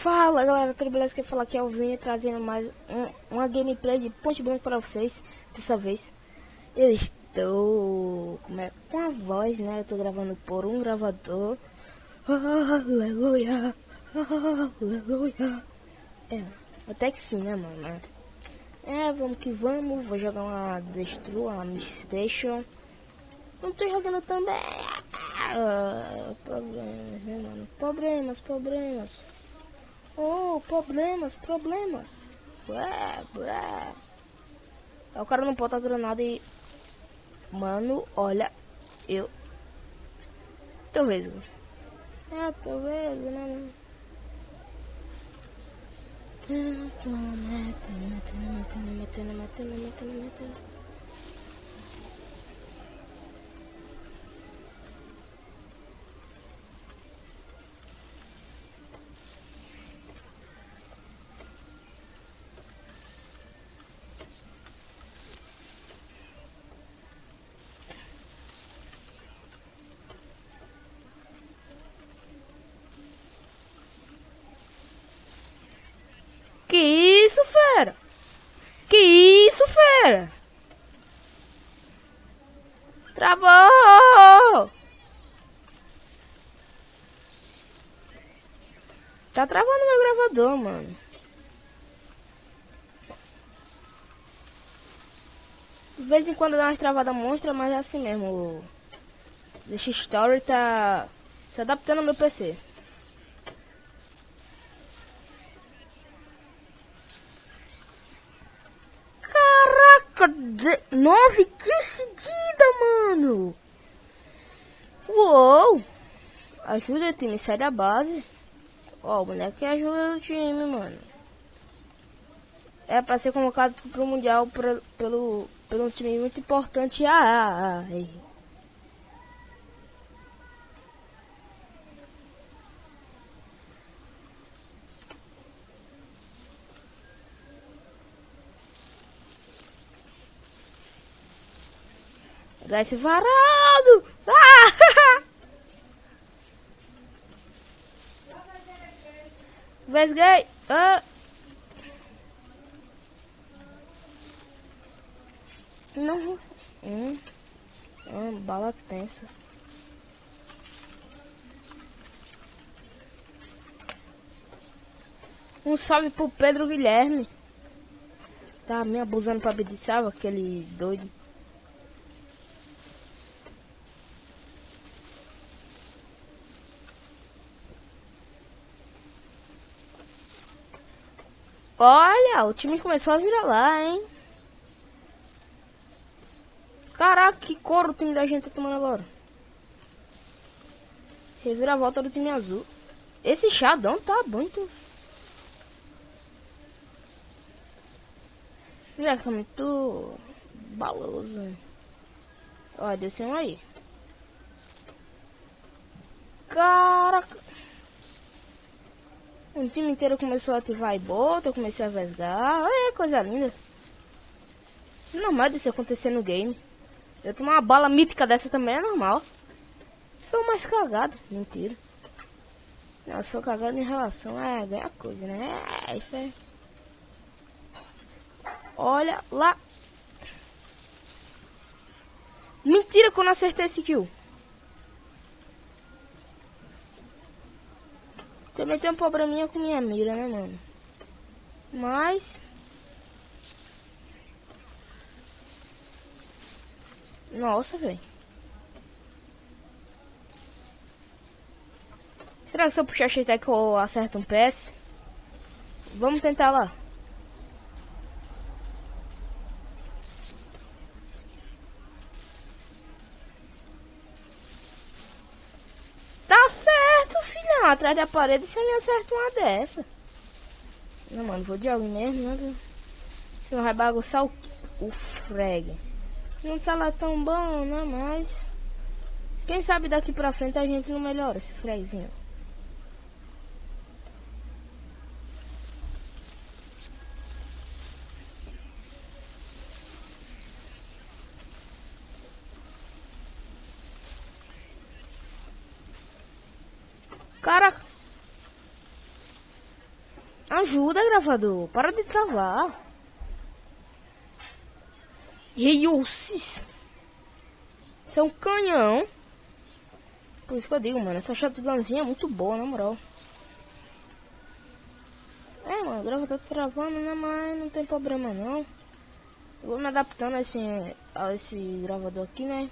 Fala galera, tudo beleza? Quem fala aqui é o Vini, trazendo mais uma gameplay de Ponte Branca para vocês. Dessa vez eu estou com a voz, né? Eu tô gravando por um gravador. Aleluia, aleluia. Até que sim, né, mano? Vamos que vamos. Vou jogar uma Destru, uma Station. Não tô jogando também. Problemas, né, mano? Problemas. Oh, problemas. Blá. O cara não bota a granada e... Mano, olha, eu... Tô vendo, né? Metendo. Que isso, fera? Travou! Tá travando meu gravador, mano. De vez em quando dá umas travadas monstra, mas é assim mesmo. Deixa Story tá se adaptando ao meu PC. Caraca, 9 kills seguida, mano. Uou! Ajuda o time, sai da base. Ó, o boneco que ajuda o time, mano. É pra ser convocado pro Mundial pelo um time muito importante. Dá esse varado! Vesguei! Não. Bala tensa. Um salve pro Pedro Guilherme. Tá me abusando pra Abdiçava, aquele doido. Olha, o time começou a virar lá, hein? Caraca, que cor o time da gente tá tomando agora. Revira a volta do time azul. Esse Xadão tá muito... Já que tá muito... baloso. Ó, desceu um aí. Caraca. O time inteiro começou a ativar e bota, eu comecei a vesgar. Olha, coisa linda. Normal disso acontecer no game. Eu tomar uma bala mítica dessa também é normal. Sou mais cagado. Mentira. Não, eu sou cagado em relação a ganhar coisa, né? Isso é. Olha lá. Mentira que eu não acertei esse kill. Também tem um probleminha com minha mira, né, mano? Mas... Nossa, velho. Será que se eu puxar a que eu acerto um PS? Vamos tentar lá. Tá certo, filhão. Atrás da parede você me acerta uma dessa. Não, mano, vou de alguém mesmo, né? Senão vai bagunçar o frag. Não tá lá tão bom, né? Mas... Quem sabe daqui pra frente a gente não melhora esse fragzinho. Caraca. ajuda, gravador. Para de travar. Isso é um canhão. Por isso que eu digo, mano. Essa shotgunzinha é muito boa, na moral. É, mano. O gravador tá travando, né? Mas não tem problema, não. Eu vou me adaptando a esse gravador aqui, né?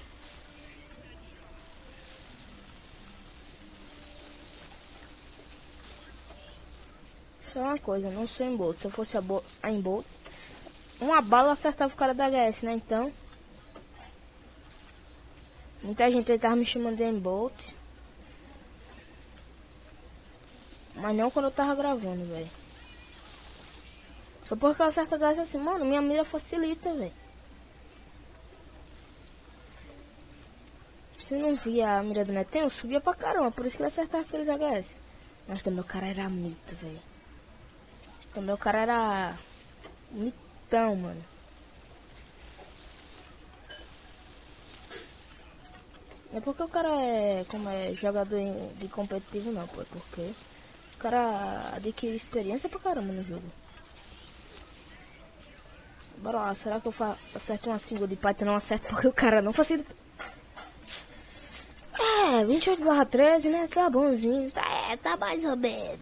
Só uma coisa, não sou embolt. Se eu fosse a embolt, uma bala acertava o cara da HS, né? Então, muita gente aí tava me chamando de embolt, mas não quando eu tava gravando, velho. Só porque eu acerto a HS assim, mano, minha mira facilita, velho. Se não via a mira do Netinho, eu subia pra caramba, por isso que ele acertava aqueles HS. Mas também o cara era mito, velho. Também o cara era mitão, mano. Não é porque o cara é jogador de competitivo, não, pô. É porque o cara adquire experiência pra caramba no jogo. Bora lá, será que eu acerto uma single de Python? Não acerto porque o cara não facilita. 28/13, né? Tá bonzinho. Tá mais ou menos,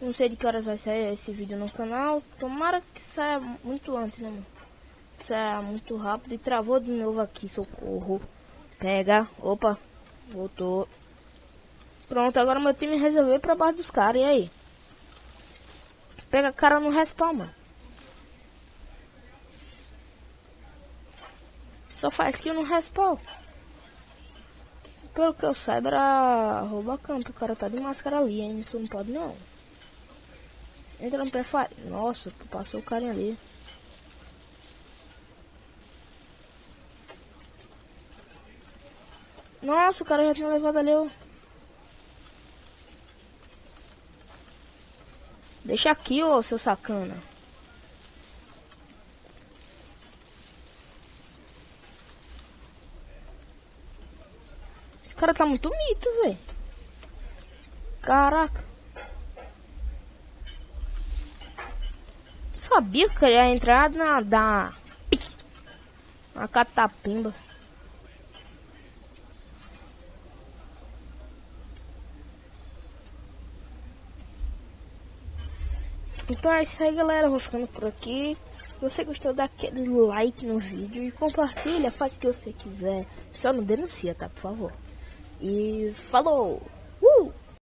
Não sei de que horas vai sair esse vídeo no canal. Tomara que saia muito antes, né, mano? Saia muito rápido. E travou de novo aqui, socorro. Pega. Opa. Voltou. Pronto, agora meu time resolveu ir pra baixo dos caras. E aí? Pega a cara no respawn, mano. Só faz kill no respawn. Pelo que eu saiba, era rouba campo. O cara tá de máscara ali, hein? Isso não pode, não. Entra no prefire. Nossa, passou o carinha ali. Nossa, o cara já tinha levado ali. Deixa aqui, ô, seu sacana. Esse cara tá muito mito, velho. Caraca. Sabia que ele ia entrar na catapimba. Então é isso aí, galera. Eu vou ficando por aqui. Se você gostou, dá aquele like no vídeo e compartilha, faz o que você quiser. Só não denuncia, tá? Por favor. E falou!